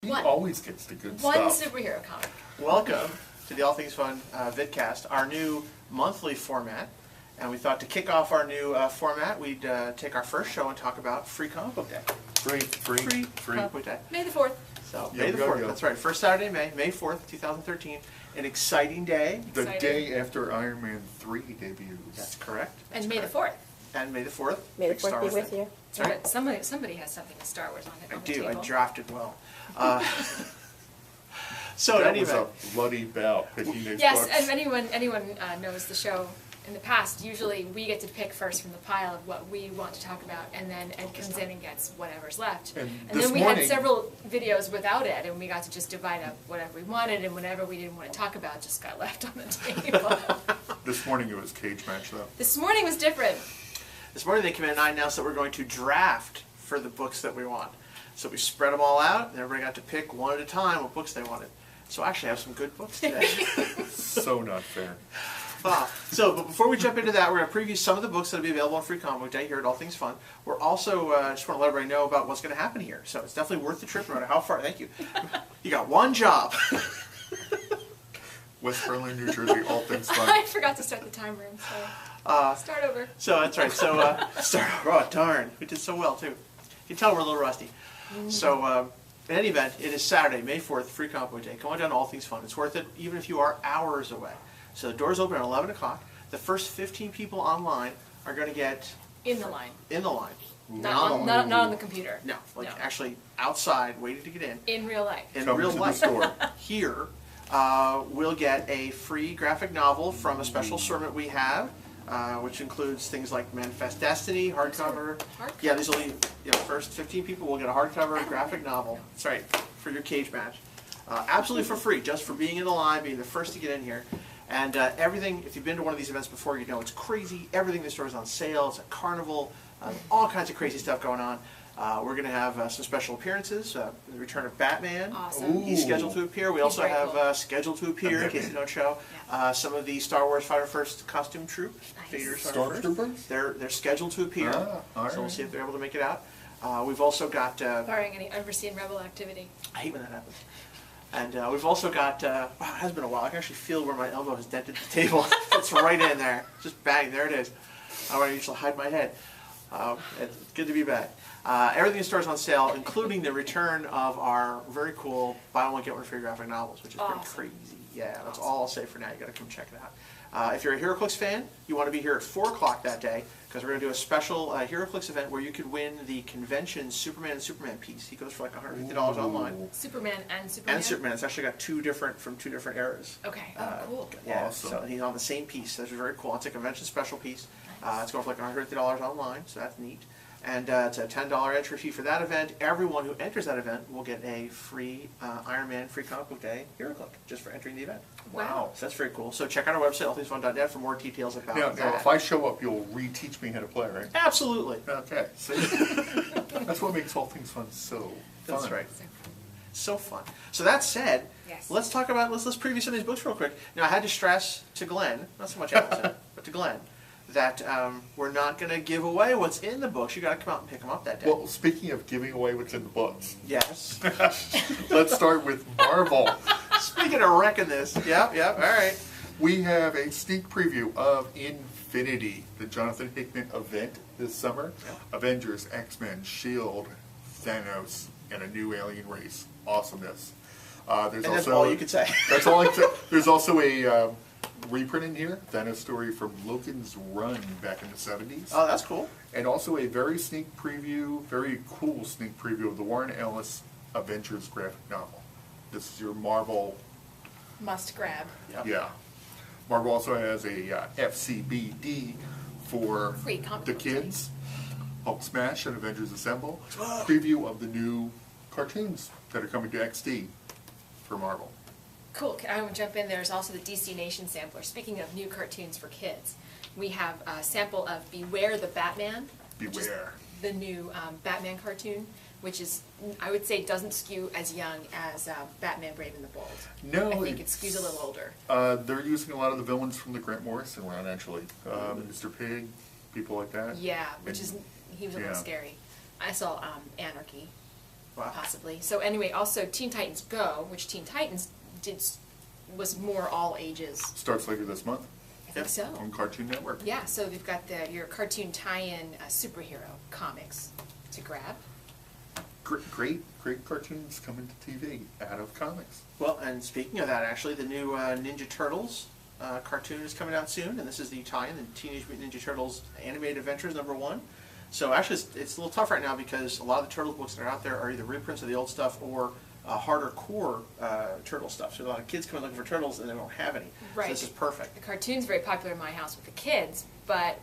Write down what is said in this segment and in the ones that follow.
He always gets the good stuff. One superhero comic. Welcome to the All Things Fun Vidcast, our new monthly format. And we thought to kick off our new format, we'd take our first show and talk about Free Comic Book Day. Free Comic Book Day. May the 4th. So, May the 4th, that's right. First Saturday in May 4th, 2013. An exciting day. The day after Iron Man 3 debuts. That's correct. And May the 4th. And May the 4th. May the 4th be with you. That's right. Somebody has something with Star Wars on it. I on the do. table. I drafted well. So that in any was event, a bloody bout picking these Yes, books. and anyone knows the show in the past, usually we get to pick first from the pile of what we want to talk about, and then Ed comes in and gets whatever's left. And And this then we morning- had several videos without Ed, and we got to just divide up whatever we wanted, and whatever we didn't want to talk about just got left on the table. This morning it was cage match though. This morning was different. this morning they came in and I announced that we're going to draft for the books that we want. So we spread them all out, and everybody got to pick one at a time what books they wanted. So I actually have some good books today. So not fair. But before we jump into that, we're going to preview some of the books that will be available on Free Comic Book Day here at All Things Fun. We're also just want to let everybody know about what's going to happen here. So it's definitely worth the trip, no matter how far. Thank you. You got one job. West Berlin, New Jersey, All Things Fun. I forgot to start the timer, so start over. So that's right. So oh darn, we did so well too. You can tell we're a little rusty. So in any event, it is Saturday, May 4th, Free Comic Book Day. Come on down to All Things Fun. It's worth it, even if you are hours away. So the doors open at 11 o'clock. The first 15 people online are going to get In the line. in the line. Not on the computer. No, like No. actually outside, waiting to get in. In real life. In Come real to the life. store. Here, we'll get a free graphic novel from a special assortment we have, which includes things like Manifest Destiny, hardcover. Yeah, these will be, first 15 people will get a hardcover graphic novel. That's right, for your cage match. Absolutely for free, just for being in the line, being the first to get in here. And everything, if you've been to one of these events before, you know it's crazy. Everything in the store is on sale. It's a carnival. All kinds of crazy stuff going on. We're going to have some special appearances. The return of Batman. Awesome. He's scheduled to appear. We He's also very have cool. scheduled to appear, in case you don't show, some of the Star Wars Fighter First costume troop. Nice. Figures Fighter First. Stormtroopers? They're scheduled to appear. All So we'll right. see if they're able to make it out. We've also got... Barring any unforeseen rebel activity. I hate when that happens. And we've also got, wow, it has been a while. I can actually feel where my elbow has dented the table. It's right in there. Just bang, there it is. I want to usually hide my head. It's good to be back. Everything in store is on sale, including the return of our very cool buy one, get one free graphic novels, which is pretty crazy. Yeah, that's all I'll say for now. You got to come check it out. If you're a HeroClix fan, you want to be here at 4 o'clock that day, because we're going to do a special HeroClix event where you could win the convention Superman and Superman piece. He goes for like $150 online. Superman and Superman? And Superman. It's actually got two different eras. Okay, cool. Yeah, Awesome. so he's on the same piece. That's very cool. It's a convention special piece. Nice. It's going for like $150 online, so that's neat. And it's a $10 entry fee for that event. Everyone who enters that event will get a free Iron Man Free Comic Book Day HeroClix just for entering the event. Wow. So that's very cool. So check out our website, allthingsfun.net, for more details about Now, that. if I show up, you'll reteach me how to play, right? Absolutely. Okay. See? That's what makes All Things Fun so fun. That's right. So fun. So that said, Yes. let's talk about, let's preview some of these books real quick. Now I had to stress to Glenn, not so much Allison, but to Glenn, that we're not going to give away what's in the books. You got to come out and pick them up that day. Well, speaking of giving away what's in the books, Yes. let's start with Marvel. Speaking of wrecking this, yep, all right. We have a sneak preview of Infinity, the Jonathan Hickman event this summer. Yeah. Avengers, X-Men, S.H.I.E.L.D., Thanos, and a new alien race. Awesomeness. There's And that's also all you could say. That's all I can say. There's also a reprint in here, Thanos story from Logan's Run back in the 70s. Oh, that's cool. And also a very cool sneak preview of the Warren Ellis Avengers graphic novel. This is your Marvel. Must grab. Yep. Yeah. Marvel also has a FCBD for Free comic the book kids. Hulk Smash and Avengers Assemble. Preview of the new cartoons that are coming to XD for Marvel. Cool. I want to jump in. There's also the DC Nation sampler. Speaking of new cartoons for kids, we have a sample of Beware the Batman. which is Beware. the new Batman cartoon, which is, I would say, doesn't skew as young as Batman Brave and the Bold. No, I think it skews a little older. They're using a lot of the villains from the Grant Morrison run, actually. Mr. Pig, people like that. Yeah, which is, he was a little Yeah. scary. I saw Anarchy. Wow. possibly. So anyway, also Teen Titans Go, which Teen Titans was more all ages. Starts later this month I think so. on Cartoon Network. Yeah, so we've got your cartoon tie-in superhero comics to grab. Great cartoons coming to TV out of comics. Well, and speaking of that, actually, the new Ninja Turtles cartoon is coming out soon, and this is the tie-in, the Teenage Mutant Ninja Turtles Animated Adventures #1. So actually, it's a little tough right now because a lot of the Turtles books that are out there are either reprints of the old stuff or harder core Turtle stuff. So a lot of kids come in looking for Turtles and they don't have any. Right. So this is perfect. The cartoon's very popular in my house with the kids, but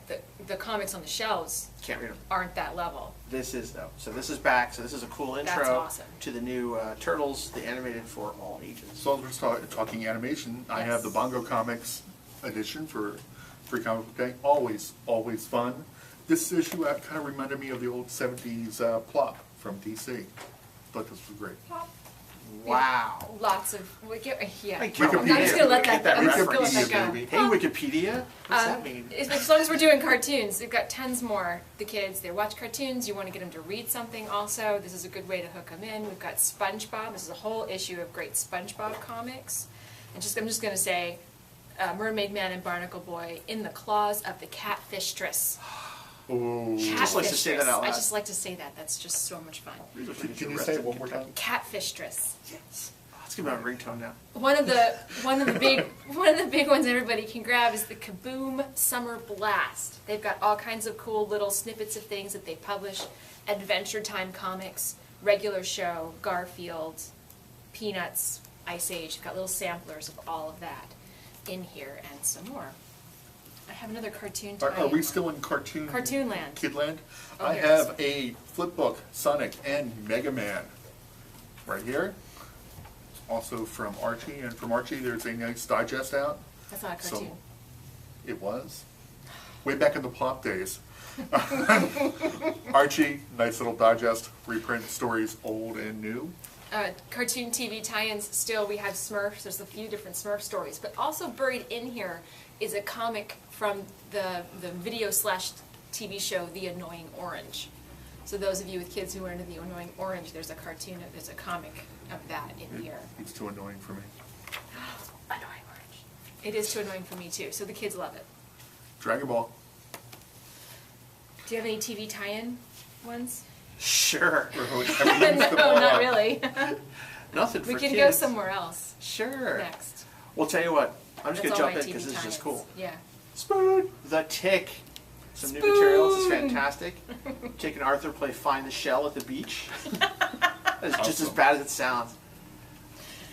the comics on the shelves Can't read them. aren't that level. This is though. So this is back. So this is a cool intro That's awesome. to the new Turtles, the animated for all ages. So as we're talking animation, I have the Bongo Comics edition for Free Comic Book Day. Always fun. This issue kind of reminded me of the old 70s Plop from DC. Thought this was great. Wow. Lots of, yeah. Hey, I'm not just gonna let Get that, I'm just gonna let reference, that go. baby. Hey, Wikipedia. What's that mean? As long as we're doing cartoons, we've got tons more. The kids, they watch cartoons, you want to get them to read something also. This is a good way to hook them in. We've got SpongeBob. This is a whole issue of great SpongeBob comics. And I'm just going to say, Mermaid Man and Barnacle Boy in the claws of the catfishtress. Oh, Just likes to say that out I loud. just like to say that. That's just so much fun. can you say it one more time? Catfishtress. Yes. Oh, it's gonna be my ringtone now. One of the big ones everybody can grab is the Kaboom Summer Blast. They've got all kinds of cool little snippets of things that they publish. Adventure Time comics, regular show, Garfield, Peanuts, Ice Age. They've got little samplers of all of that in here and some more. I have another cartoon Are we still in Cartoon Cartoonland. Kidland? Oh, I yes. have a flip book, Sonic and Mega Man, right here. Also from Archie, and from Archie there's a nice digest out. That's not a cartoon. So, it was. Way back in the Plop days. Archie, nice little digest, reprint stories old and new. Cartoon TV tie-ins still, we have Smurfs, there's a few different Smurf stories, but also buried in here is a comic from the video/TV show The Annoying Orange. So those of you with kids who are into The Annoying Orange, there's a comic of that in here. It's too annoying for me. Annoying Orange. It is too annoying for me too, so the kids love it. Dragon Ball. Do you have any TV tie-in ones? Sure. No, not really. Nothing for We kids. can go somewhere else Sure. next. Well, tell you what. I'm just That's gonna all jump my in because TV this is just tie-ins. cool. Yeah. Spoon. The Tick. Some new material. This is fantastic. Taking Arthur play Find the Shell at the beach. It's just as Awesome. bad as it sounds.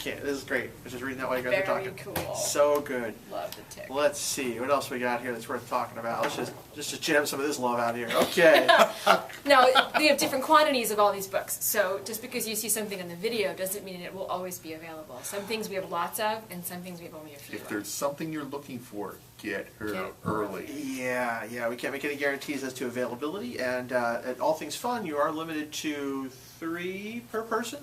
This is great. I was just reading that while you guys Very are talking. cool. So good. Love the Tick. Let's see what else we got here that's worth talking about. Let's just jam some of this love out here. Okay. Now, we have different quantities of all these books, so just because you see something on the video doesn't mean it will always be available. Some things we have lots of, and some things we have only a few If of. there's something you're looking for, get her Get it early. Yeah. We can't make any guarantees as to availability, and at All Things Fun, you are limited to 3 per person.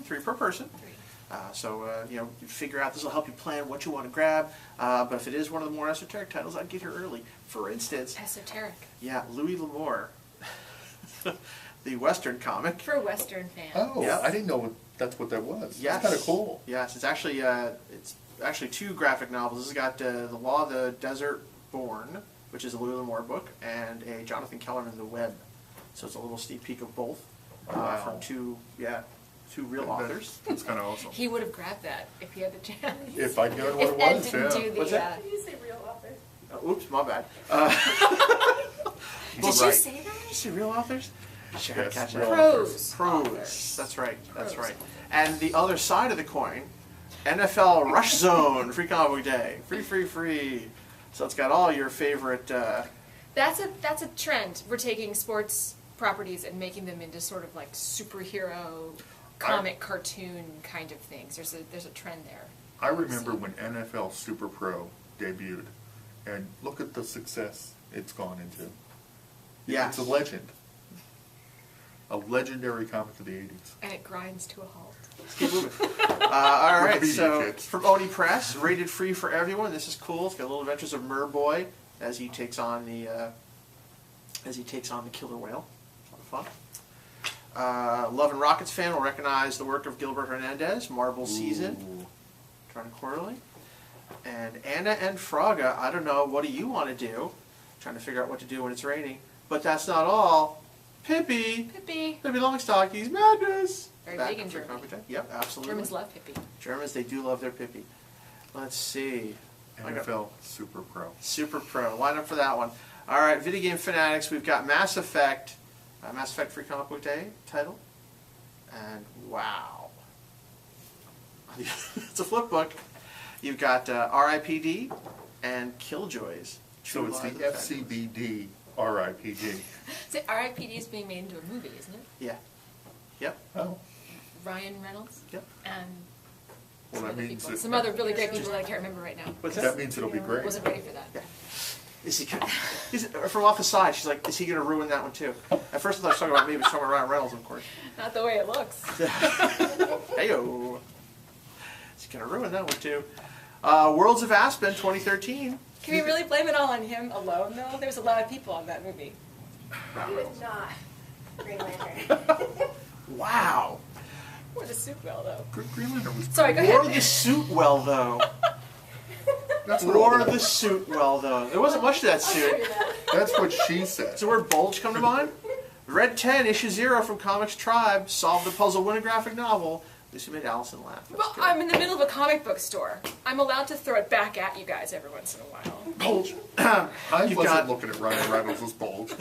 You figure out, this will help you plan what you want to grab. But if it is one of the more esoteric titles, I'd get here early. For instance, Esoteric. yeah, Louis L'Amour, the Western comic. For Western fans. Oh, Yeah. I didn't know that's what that was. Yes. That's kind of cool. Yes, it's actually 2 graphic novels. This has got The Law of the Desert Born, which is a Louis L'Amour book, and a Jonathan Kellerman, The Web. So it's a little sneak peek of both Wow. from two real authors. That's kind of awesome. He would have grabbed that if he had the chance. If I'd known what If it Ed was, didn't yeah. do the, What's that? Did you say real author? Oops, my bad. Did you say Did that? you say real authors? Sure, Yes, gotcha. real Prose. Prose. authors. That's right. That's Prose. right. And the other side of the coin, NFL Rush Zone, Free Comic Book Day, free. So it's got all your favorite. That's a trend. We're taking sports properties and making them into sort of like superhero, comic, cartoon kind of things. There's a trend there. I remember when NFL Super Pro debuted, and look at the success it's gone into. Yes. It's a legend. A legendary comic of the 80s. And it grinds to a halt. Let's keep moving. All right, Repeat, so kids. from Oni Press, rated free for everyone. This is cool. It's got little adventures of Merboy as he takes on the killer whale. A lot of Love and Rockets fan will recognize the work of Gilbert Hernandez, Marble Season, Turn Quarterly. And Anna and Fraga, I don't know, what do you want to do? Trying to figure out what to do when it's raining. But that's not all. Pippi Longstockies, madness. Very Back big in for Germany. Company. Yep, absolutely. Germans love Pippi. Germans, they do love their Pippi. Let's see. NFL Super Pro. Super Pro. Line up for that one. All right, Video Game Fanatics, we've got Mass Effect Free Comic Book Day title. And wow. It's a flip book. You've got R.I.P.D. and Killjoys. So it's the True Lies of FCBD RIPD. So R.I.P.D. is being made into a movie, isn't it? Yeah. Yep. Oh, Ryan Reynolds Yep. and well, some that other means people. it, Some other really great people that I can't remember right now. What's that means it'll be great. Wasn't ready for that. Yeah. Is he gonna, from off the side, she's like, is he going to ruin that one too? At first I thought she was talking about me, but she's talking about Ryan Reynolds, of course. Not the way it looks. Heyo. Is he going to ruin that one too? Worlds of Aspen 2013. Can we really blame it all on him alone, though? There's a lot of people on that movie. He was not Green Lantern. Wow. Wore the suit well, though. Green Lantern was Sorry, go Wore ahead. the suit well, though. That's what, Wore the suit well, though. There wasn't much to that suit. that's what she said. Does the word bulge come to mind? Red 10, issue 0 from Comics Tribe. Solve the puzzle, win a graphic novel. This made Allison laugh. That's Well, good. I'm in the middle of a comic book store. I'm allowed to throw it back at you guys every once in a while. Bulge. I You've wasn't got- looking at Ryan Reynolds' bulge.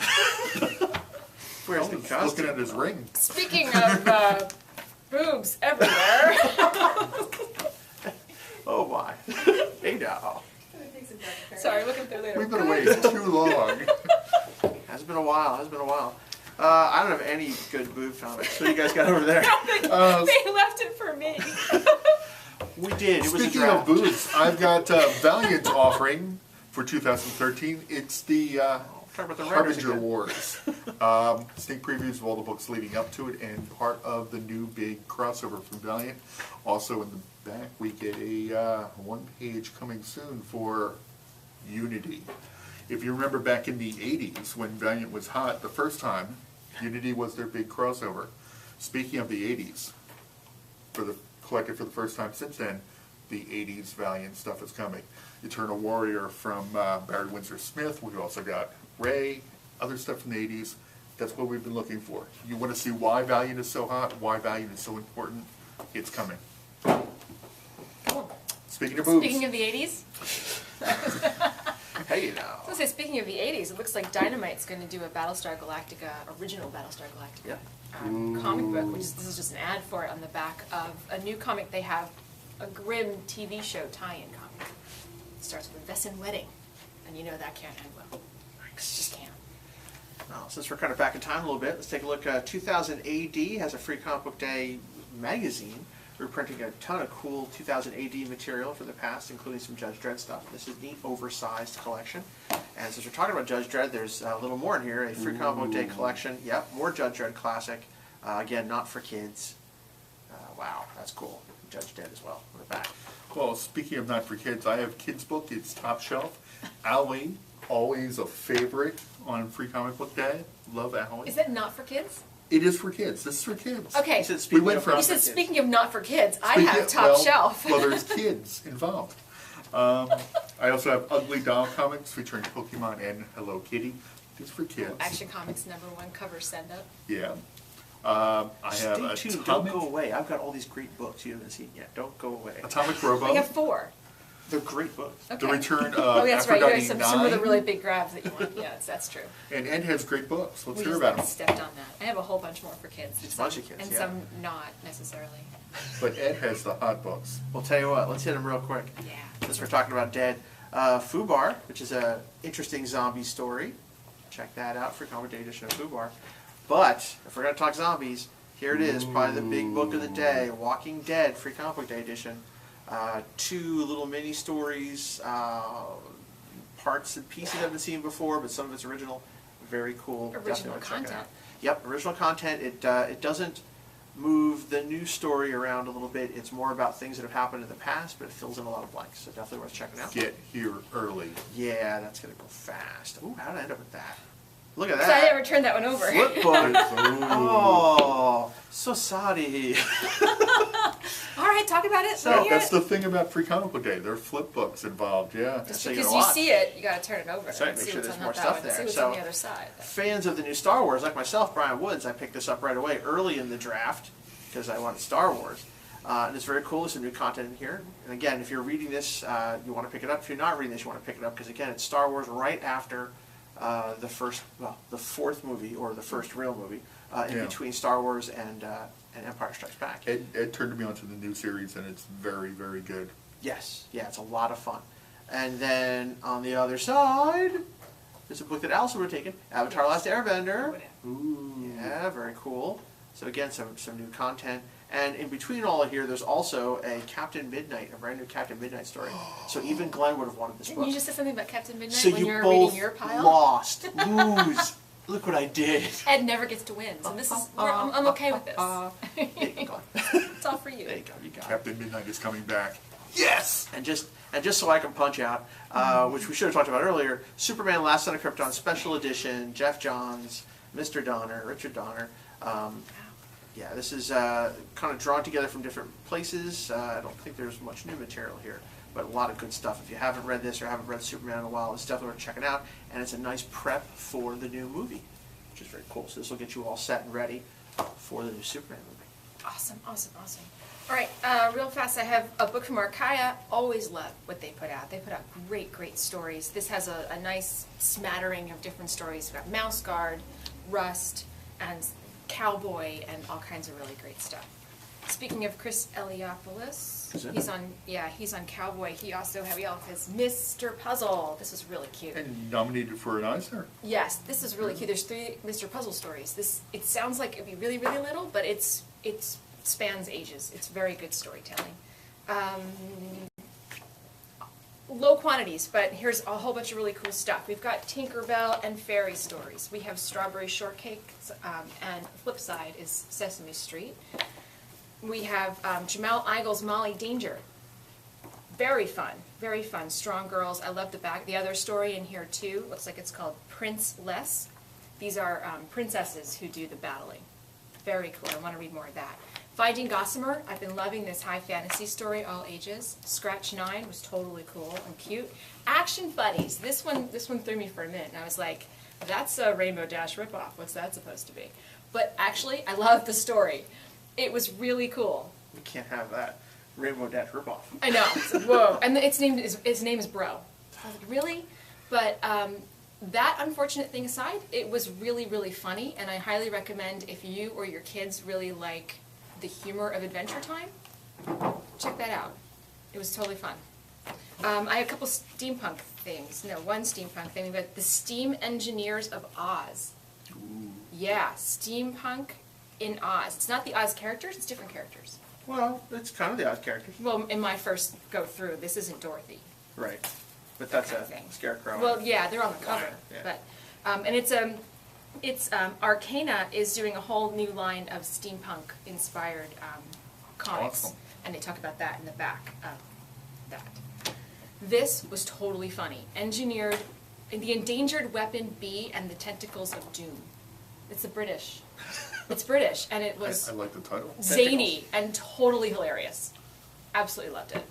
Where's I the was costume? looking at his ring. Speaking of boobs everywhere. Oh my. Hey now. Sorry, looking through later. We've been away too long. Has been a while. I don't have any good boob comics. What do you guys got over there? They left it for me. We did. It was a Speaking of draft. booths, I've got Valiant offering for 2013. It's the Talk about the writers Harbinger again. Wars. Sneak previews of all the books leading up to it and part of the new big crossover from Valiant. Also in the back we get a one-page coming soon for Unity. If you remember back in the 80s when Valiant was hot the first time, Unity was their big crossover. Speaking of the 80s, for the collected for the first time since then, the 80s Valiant stuff is coming. Eternal Warrior from Barry Windsor Smith. We've also got Ray, other stuff from the 80s. That's what we've been looking for. You want to see why Valiant is so hot, why Valiant is so important? It's coming. Speaking of boobs. Speaking of the 80s, Hey now. I was going to say, speaking of the 80s, it looks like Dynamite's going to do a Battlestar Galactica, original Battlestar Galactica Yeah. comic book, which is, this is just an ad for it on the back of a new comic they have, a Grimm TV show tie-in comic. It starts with a Vesson wedding, and you know that can't end well. It just can't. Well, since we're kind of back in time a little bit, let's take a look. 2000 AD has a Free Comic Book Day magazine. We're printing a ton of cool 2000 AD material for the past, including some Judge Dredd stuff. This is a neat, oversized collection. And since we're talking about Judge Dredd, there's a little more in here, a Free Comic Book Day collection. Yep, more Judge Dredd classic. Again, not for kids. Wow, that's cool. Judge Dredd as well on the back. Well, speaking of not for kids, I have kids' book. It's top shelf. Allie, always a favorite on Free Comic Book Day. Love Allie. Is that not for kids? It is for kids. This is for kids. Okay. He said, We speaking went of from- You not said, for kids. speaking of not for kids, I Speaking have of- top well, shelf. Well, there's kids involved. I also have Ugly Doll comics featuring Pokemon and Hello Kitty. These for kids. Action Comics #1 cover send up. Yeah. I have Stay tuned. Don't Atomic, go away. I've got all these great books you haven't seen yet. Don't go away. Atomic We have Robo, 4. They're great books. Okay. The Return of Oh, that's right. You Aphrodite have some of the 9. really big grabs that you want. Yeah, that's true. And Ed has great books. Let's We hear just about them. stepped on that. I have a whole bunch more for kids. Just a bunch of kids, And yeah. some not necessarily. But Ed has the hot books. Well, tell you what. Let's hit them real quick. Yeah. Since we're talking about Dead. Fubar, which is a interesting zombie story. Check that out. Free Comic Day edition of Fubar. But if we're going to talk zombies, here it is. Probably the big book of the day. Walking Dead, Free Comic Book Day edition. 2 little mini stories. Parts and pieces I haven't seen before, but some of it's original. Very cool. Original Definitely check it content. out. Yep, original content. It doesn't move the new story around a little bit. It's more about things that have happened in the past, but it fills in a lot of blanks. So definitely worth checking out. Get here early. Yeah, that's going to go fast. Ooh, how did I end up with that? Look at So I that. never turned that one over. Flip book. Oh, so sorry. All right, talk about it. So- Let me hear That's it. the thing about Free Comic Book Day. There are flip books involved, yeah. Just So you because gotta you watch. see it, you gotta turn it over. That's right, and make see sure what's there's on more that stuff one, there. See what's So- on the other side. Fans of the new Star Wars, like myself, Brian Woods, I picked this up right away early in the draft because I wanted Star Wars. And it's very cool. There's some new content in here. And again, if you're reading this, you want to pick it up. If you're not reading this, you want to pick it up because again, it's Star Wars right after the fourth movie or the first real movie in Yeah. between Star Wars and Empire Strikes Back. Ed turned me onto the new series, and it's very, very good. Yes, yeah, it's a lot of fun. And then on the other side, there's a book that Allison would have taken, Avatar: Last Airbender. Ooh. Yeah, very cool. So again, some new content. And in between all of here, there's also a Captain Midnight, a brand new Captain Midnight story. So even Glenn would have wanted this Didn't book. you just say something about Captain Midnight So when you you were both reading your pile? lost, lose. Look what I did. Ed never gets to win, so this is I'm okay with this. There you go. It's all for you. There you go. You got it. Captain Midnight is coming back. Yes! And just so I can punch out, which we should have talked about earlier, Superman Last Son of Krypton Special Edition, Jeff Johns, Mr. Donner, Richard Donner. Yeah, this is kind of drawn together from different places. I don't think there's much new material here, but a lot of good stuff. If you haven't read this or haven't read Superman in a while, it's definitely worth checking out. And it's a nice prep for the new movie, which is very cool. So this will get you all set and ready for the new Superman movie. Awesome. All right, real fast, I have a book from Archaea. Always love what they put out. They put out great stories. This has a nice smattering of different stories. We've got Mouse Guard, Rust, and Cowboy, and all kinds of really great stuff. Speaking of Chris Eliopoulos, Is it? he's on Cowboy. He also has Mr. Puzzle. This is really cute. And nominated for an Eisner. Yes, this is really cute. There's 3 Mr. Puzzle stories. It sounds like it'd be really little, but it spans ages. It's very good storytelling. Low quantities, but here's a whole bunch of really cool stuff. We've got Tinkerbell and fairy stories. We have Strawberry Shortcake, and flip side is Sesame Street. We have Jamal Eigel's Molly Danger. Very fun. Strong girls. I love the other story in here too. Looks like it's called Princeless. These are princesses who do the battling. Very cool. I want to read more of that. Finding Gossamer. I've been loving this high fantasy story, all ages. Scratch 9 was totally cool and cute. Action Buddies. This one threw me for a minute, and I was like, that's a Rainbow Dash ripoff. What's that supposed to be? But actually, I love the story. It was really cool. We can't have that Rainbow Dash ripoff. I know. Whoa. And its name is Bro. I was like, really? But that unfortunate thing aside, it was really funny, and I highly recommend if you or your kids really like the humor of Adventure Time, check that out. It was totally fun. I have a couple steampunk things. No, one steampunk thing. We've got the Steam Engineers of Oz. Ooh. Yeah, steampunk in Oz. It's not the Oz characters, it's different characters. Well, it's kind of the odd characters. Well, in my first go through, this isn't Dorothy. Right. But that's Kind a of thing. scarecrow. Well, yeah, they're on the cover, Lion, yeah. but and it's Arcana is doing a whole new line of steampunk inspired comics, Awesome. and they talk about that in the back of that. This was totally funny. Engineered, the Endangered Weapon B and the Tentacles of Doom. It's British. It's British, and it was I like the title. zany and totally hilarious. Absolutely loved it.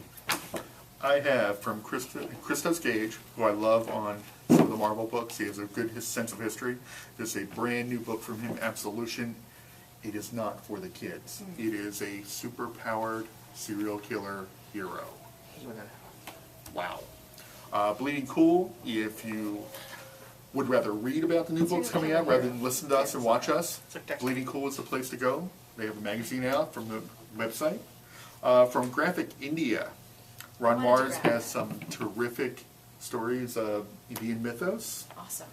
I have from Christos Gage, who I love on some of the Marvel books. He has a good sense of history. There's a brand new book from him, Absolution. It is not for the kids. It is a super-powered serial killer hero. Wow. Bleeding Cool, if you would rather read about the new books coming out rather than listen to us and watch us, Bleeding Cool is the place to go. They have a magazine out from the website. From Graphic India, Ron Mars has some terrific stories of Indian mythos. Awesome.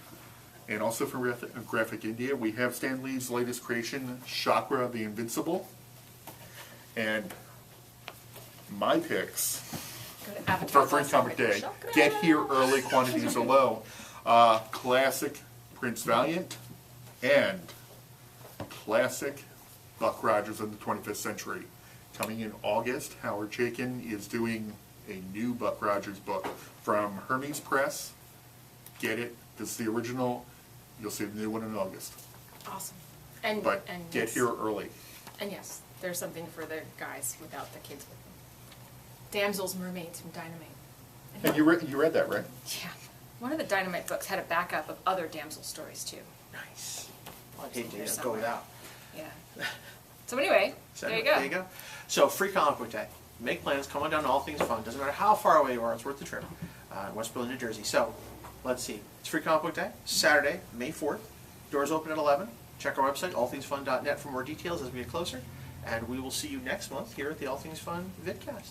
And also from Graphic India, we have Stan Lee's latest creation, Chakra the Invincible. And my picks Go to Avatar for Free Last Comic Airbender. Day. Chakra. Get here early, quantities are low. Classic Prince Valiant and classic Buck Rogers in the 25th Century. Coming in August, Howard Chaykin is doing a new Buck Rogers book from Hermes Press. Get it. This is the original You'll see the new one in August. Awesome. And But and get yes. here early. And yes, there's something for the guys without the kids with them. Damsels, Mermaids from Dynamite. And you read that, right? Yeah. One of the Dynamite books had a backup of other damsel stories too. Nice. Well, I'd hate to There go somewhere. without. Yeah. So anyway, So there you go. There you go. So free comic book day. Make plans. Come on down to All Things Fun. Doesn't matter how far away you are. It's worth the trip. West Berlin, New Jersey. So let's see. It's free comic book day. Saturday, May 4th. Doors open at 11. Check our website, allthingsfun.net, for more details as we get closer. And we will see you next month here at the All Things Fun Vidcast.